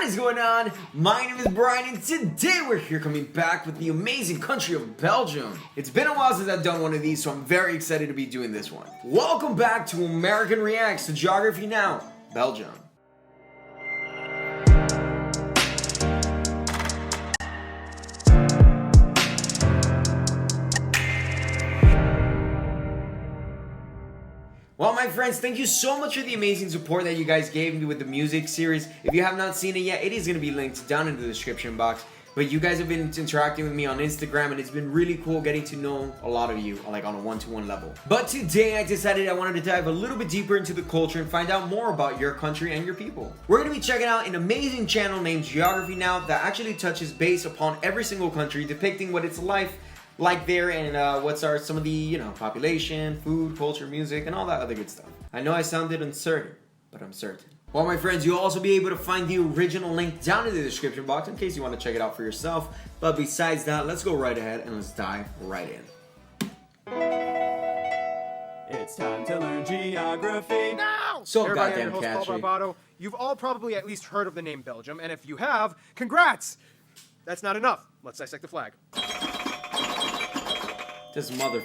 is going on? My name is Brian and today we're here coming back with the amazing country of Belgium. It's been a while since I've done one of these, so I'm very excited to be doing this one. Welcome back to American Reacts to Geography Now, Belgium. Well, my friends, thank you so much for the amazing support that you guys gave me with the music series. If you have not seen it yet, it is going to be linked down in the description box. But you guys have been interacting with me on Instagram, and it's been really cool getting to know a lot of you, like on a one-to-one level. But today I decided I wanted to dive a little bit deeper into the culture and find out more about your country and your people. We're going to be checking out an amazing channel named Geography Now that actually touches base upon every single country, depicting what it's like there and what's some of the, population, food, culture, music, and all that other good stuff. I know I sounded uncertain, but I'm certain. Well, my friends, you'll also be able to find the original link down in the description box in case you want to check it out for yourself. But besides that, let's go right ahead and let's dive right in. It's time to learn geography now! So Everybody, goddamn I'm your host, catchy. Paul Barbato. You've all probably at least heard of the name Belgium, and if you have, congrats! That's not enough. Let's dissect the flag. This mother...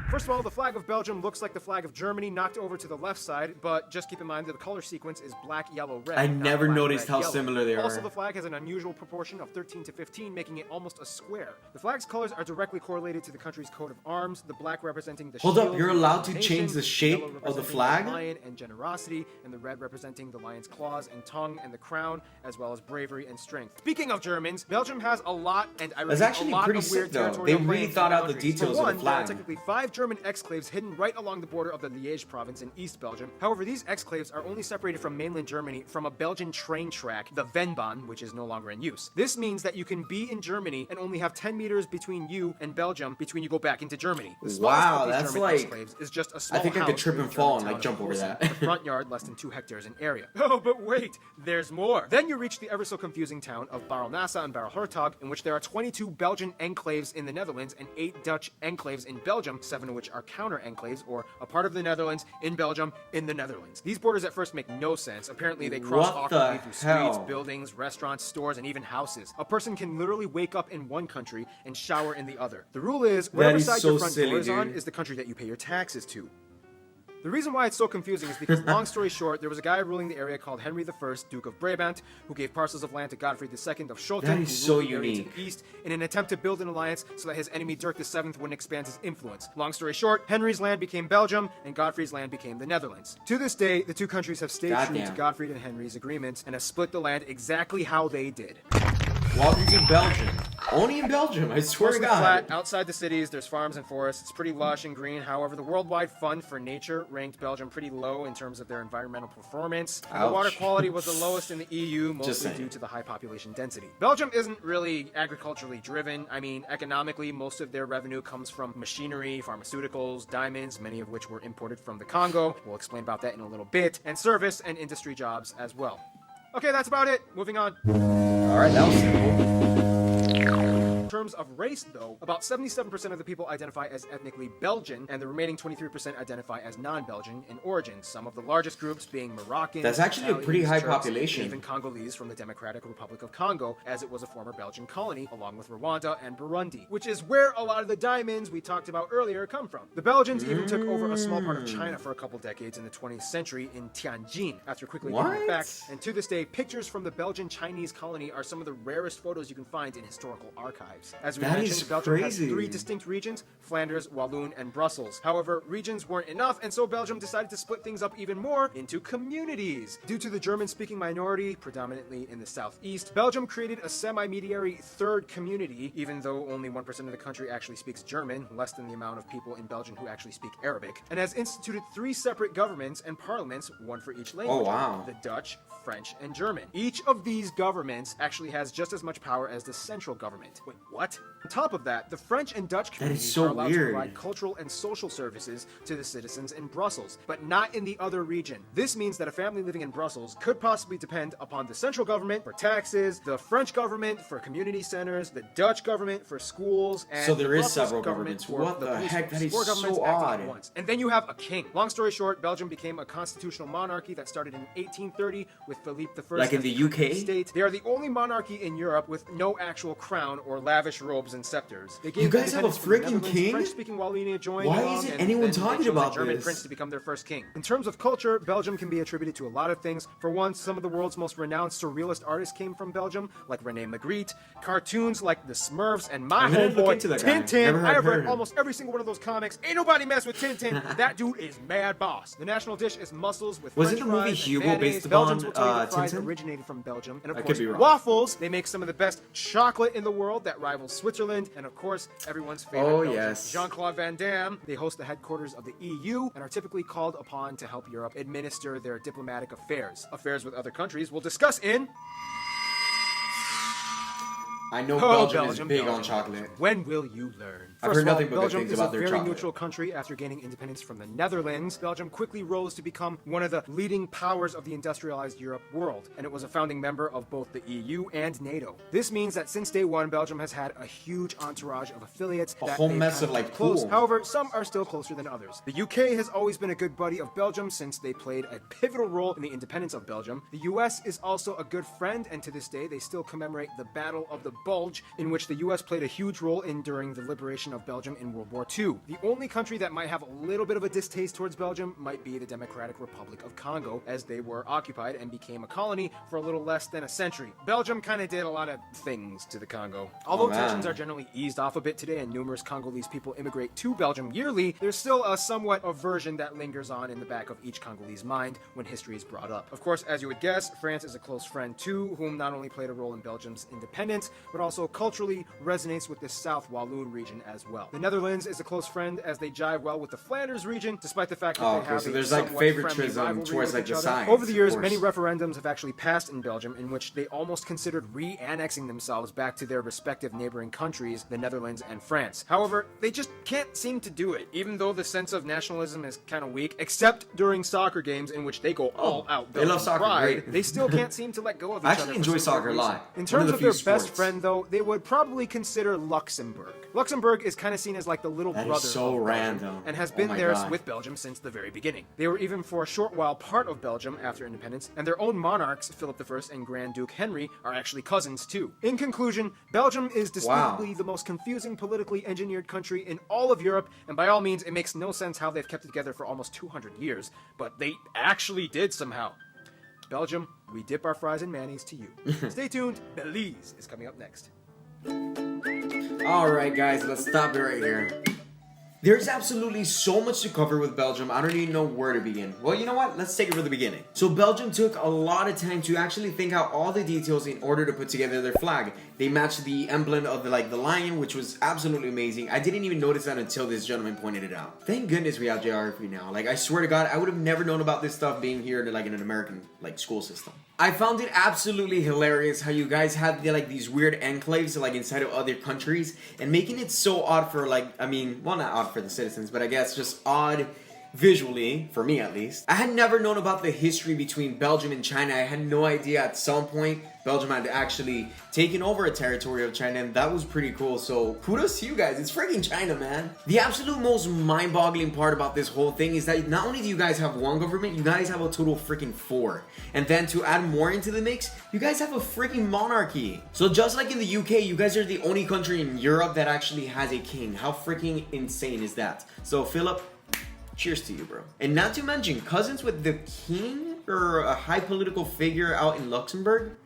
First of all, the flag of Belgium looks like the flag of Germany knocked over to the left side, but just keep in mind that the color sequence is black, yellow, red. I not never black, noticed red, how yellow. similar they are. Also, the flag has an unusual proportion of 13 to 15, making it almost a square. The flag's colors are directly correlated to the country's coat of arms, the black representing the Hold up, shield you're and allowed to nation, change the shape yellow of the representing flag? lion and generosity, and the red representing the lion's claws and tongue and the crown, as well as bravery and strength. Speaking of Germans, Belgium has a lot, and I That's repeat, actually a lot pretty of sick, weird though. territorial They really claims thought and out the boundaries. details For of the one, there are flag. technically 5 German exclaves hidden right along the border of the Liège province in East Belgium. However, these exclaves are only separated from mainland Germany from a Belgian train track, the Venbahn, which is no longer in use. This means that you can be in Germany and only have 10 meters between you and Belgium between you go back into Germany. The smallest Wow, of these that's German like... exclaves is just a small I think I could house trip in and the fall German and, town jump of over Horsen, that. with a front yard less than 2 hectares in area. Oh, but wait, there's more. Then you reach the ever so confusing town of Barelnassa and Barelhertog, in which there are 22 Belgian enclaves in the Netherlands and 8 Dutch enclaves in Belgium, 7 of which are counter enclaves, or a part of the Netherlands in Belgium in the Netherlands. These borders at first make no sense. Apparently they cross What the awkwardly through streets, hell? buildings, restaurants, stores, and even houses. A person can literally wake up in one country and shower in the other. The rule is, whatever is side so your front silly, door is on dude. is the country that you pay your taxes to. The reason why it's so confusing is because, long story short, there was a guy ruling the area called Henry I, Duke of Brabant, who gave parcels of land to Godfrey II of Schoten, That who is so ruled the area to unique. the east, in an attempt to build an alliance so that his enemy Dirk VII wouldn't expand his influence. Long story short, Henry's land became Belgium, and Godfrey's land became the Netherlands. To this day, the two countries have stayed true to Goddamn. Godfrey and Henry's agreements, and have split the land exactly how they did. Welcome to Belgium. Only in Belgium, I swear to Mostly God. flat. Outside the cities, there's farms and forests. It's pretty lush and green. However, the Worldwide Fund for Nature ranked Belgium pretty low in terms of their environmental performance. The water Ouch. quality was the lowest in the EU, mostly saying. due to the high population density. Belgium isn't really agriculturally driven. I mean, economically, most of their revenue comes from machinery, pharmaceuticals, diamonds, many of which were imported from the Congo. We'll explain about that in a little bit. And service and industry jobs as well. Okay, that's about it. Moving on. Alright, that was simple. In terms of race, though, about 77% of the people identify as ethnically Belgian, and the remaining 23% identify as non-Belgian in origin, some of the largest groups being Moroccans, That's actually a pretty Italians, high Turks, population. and even Congolese from the Democratic Republic of Congo, as it was a former Belgian colony, along with Rwanda and Burundi, which is where a lot of the diamonds we talked about earlier come from. The Belgians even took over a small part of China for a couple decades in the 20th century in Tianjin, after quickly giving it What? back, and to this day, pictures from the Belgian-Chinese colony are some of the rarest photos you can find in historical archives. As we That mentioned, is Belgium has crazy. 3 distinct regions: Flanders, Walloon, and Brussels. However, regions weren't enough, and so Belgium decided to split things up even more into communities. Due to the German-speaking minority, predominantly in the southeast, Belgium created a semi-mediary third community, even though only 1% of the country actually speaks German, less than the amount of people in Belgium who actually speak Arabic, and has instituted 3 separate governments and parliaments, one for each language: Oh, wow. the Dutch, French, and German. Each of these governments actually has just as much power as the central government. Wait, What? On top of that, the French and Dutch communities so are allowed weird. to provide cultural and social services to the citizens in Brussels, but not in the other region. This means that a family living in Brussels could possibly depend upon the central government for taxes, the French government for community centers, the Dutch government for schools, and So there the is Brussels several government governments. for What the police heck? force. That is Four governments so acting at odd. once. And then you have a king. Long story short, Belgium became a constitutional monarchy that started in 1830 with Philippe I. Like in as the crown of UK? State. They are the only monarchy in Europe with no actual crown or lavish robes and scepters. They gave You guys have a independence from the freaking Netherlands. king? French-speaking Wallonia joined Why along, isn't and anyone then they talking chose about a German this? prince to become their first king. In terms of culture, Belgium can be attributed to a lot of things. For one, some of the world's most renowned surrealist artists came from Belgium, like René Magritte. Cartoons like the Smurfs and my I'm gonna look homeboy into that guy. Tintin. Never I have heard read of him. almost every single one of those comics. Ain't nobody mess with Tintin. That dude is mad boss. The national dish is mussels with Wasn't French the movie fries and Hugo mayonnaise. based Belgians upon, will tell you that fries Tintin? originated from Belgium, and of I could course be wrong. waffles. They make some of the best chocolate in the world that rivals Switzerland, and of course everyone's favorite Oh, Belgian, yes. Jean-Claude Van Damme. They host the headquarters of the EU and are typically called upon to help Europe administer their diplomatic affairs. Affairs with other countries we'll discuss in I know Belgium is big on Belgium. chocolate. When will you learn? I've First heard of all, nothing but good Belgium things is about a their very chocolate. neutral country after gaining independence from the Netherlands. Belgium quickly rose to become one of the leading powers of the industrialized Europe world, and it was a founding member of both the EU and NATO. This means that since day one, Belgium has had a huge entourage of affiliates. A that whole they've mess kind of, like, kept close. cool. However, some are still closer than others. The UK has always been a good buddy of Belgium since they played a pivotal role in the independence of Belgium. The US is also a good friend, and to this day, they still commemorate the Battle of the Bulge, in which the US played a huge role in during the liberation of Belgium in World War II. The only country that might have a little bit of a distaste towards Belgium might be the Democratic Republic of Congo, as they were occupied and became a colony for a little less than a century. Belgium kind of did a lot of things to the Congo. Although man. tensions are generally eased off a bit today and numerous Congolese people immigrate to Belgium yearly, there's still a somewhat aversion that lingers on in the back of each Congolese mind when history is brought up. Of course, as you would guess, France is a close friend too, whom not only played a role in Belgium's independence, but also culturally resonates with the South Walloon region as well. The Netherlands is a close friend as they jive well with the Flanders region, despite the fact that Oh, they okay, have so a there's, like, somewhat favoritism friendly rivalry towards, with like, each the other. sides, Over the years, of many course. referendums have actually passed in Belgium in which they almost considered re-annexing themselves back to their respective neighboring countries, the Netherlands and France. However, they just can't seem to do it, even though the sense of nationalism is kind of weak, except during soccer games in which they go all out. they love Belgian soccer, pride. great. They still can't seem to let go of each I other. actually for enjoy some soccer a weird lot. reason. In One of terms the of their few best sports. friend, though, they would probably consider Luxembourg. Luxembourg is kind of seen as like the little That is brother so of Belgium random. and has Oh been my there God. with Belgium since the very beginning. They were even for a short while part of Belgium after independence, and their own monarchs, Philip I and Grand Duke Henry, are actually cousins too. In conclusion, Belgium is distinctly the most confusing politically engineered country in all of Europe, and by all means, it makes no sense how they've kept it together for almost 200 years, but they actually did somehow. Belgium, we dip our fries in mayonnaise to you. Stay tuned, Beleze is coming up next. Alright guys, let's stop it right here. There's absolutely so much to cover with Belgium, I don't even know where to begin. Well, you know what? Let's take it from the beginning. So Belgium took a lot of time to actually think out all the details in order to put together their flag. They matched the emblem of the lion, which was absolutely amazing. I didn't even notice that until this gentleman pointed it out. Thank goodness we have geography now. Like, I swear to God, I would have never known about this stuff being here in an American school system. I found it absolutely hilarious how you guys had these weird enclaves inside of other countries and making it so odd for well, not odd for the citizens, but I guess just odd visually, for me at least. I had never known about the history between Belgium and China. I had no idea at some point Belgium had actually taken over a territory of China, and that was pretty cool. So kudos to you guys. It's freaking China, man. The absolute most mind-boggling part about this whole thing is that not only do you guys have one government, you guys have a total of freaking 4. And then to add more into the mix, you guys have a freaking monarchy. So just like in the UK, you guys are the only country in Europe that actually has a king. How freaking insane is that? So Philip, cheers to you, bro. And not to mention, cousins with the king or a high political figure out in Luxembourg?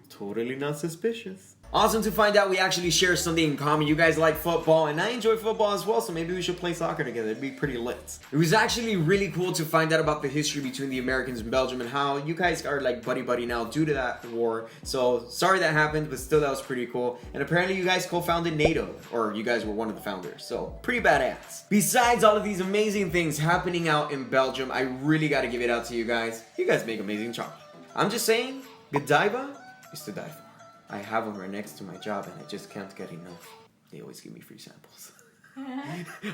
Totally not suspicious. Awesome to find out we actually share something in common. You guys like football, and I enjoy football as well, so maybe we should play soccer together. It'd be pretty lit. It was actually really cool to find out about the history between the Americans and Belgium and how you guys are buddy-buddy now due to that war. So, sorry that happened, but still that was pretty cool. And apparently you guys co-founded NATO, or you guys were one of the founders, so pretty badass. Besides all of these amazing things happening out in Belgium, I really gotta give it out to you guys. You guys make amazing chocolate. I'm just saying, Godiva is to die for. I have them right next to my job and I just can't get enough. They always give me free samples.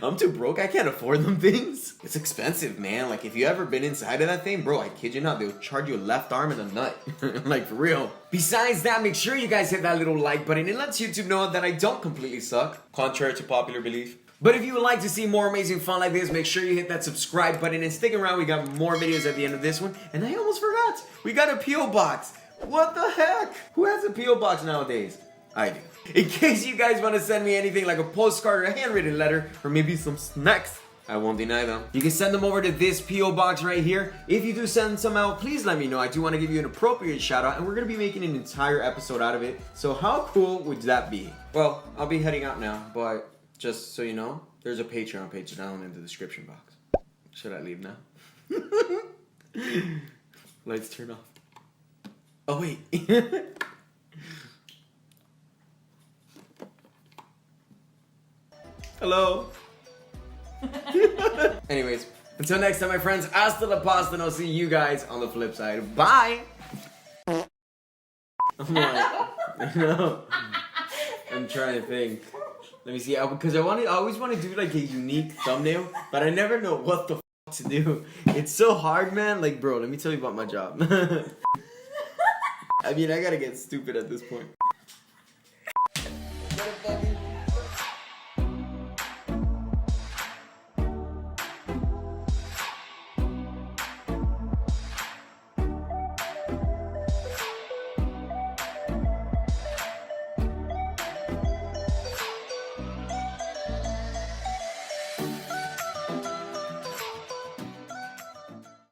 I'm too broke, I can't afford them things. It's expensive, man. Like, if you ever been inside of that thing, bro, I kid you not, they'll charge you a left arm and a nut. Like, for real. Besides that, make sure you guys hit that little like button. It lets YouTube know that I don't completely suck, contrary to popular belief. But if you would like to see more amazing fun like this, make sure you hit that subscribe button and stick around. We got more videos at the end of this one. And I almost forgot, we got a P.O. box. What the heck? Who has a P.O. box nowadays? I do. In case you guys want to send me anything like a postcard or a handwritten letter, or maybe some snacks, I won't deny them. You can send them over to this P.O. box right here. If you do send some out, please let me know. I do want to give you an appropriate shout out, and we're going to be making an entire episode out of it. So how cool would that be? Well, I'll be heading out now, but just so you know, there's a Patreon page down in the description box. Should I leave now? Lights turn off. Oh, wait. Hello. Anyways, until next time, my friends, hasta la pasta, and I'll see you guys on the flip side. Bye. I'm trying to think. Let me see, because I always want to do like a unique thumbnail, but I never know what the f to do. It's so hard, man. Like, bro, let me tell you about my job. I mean, I gotta get stupid at this point.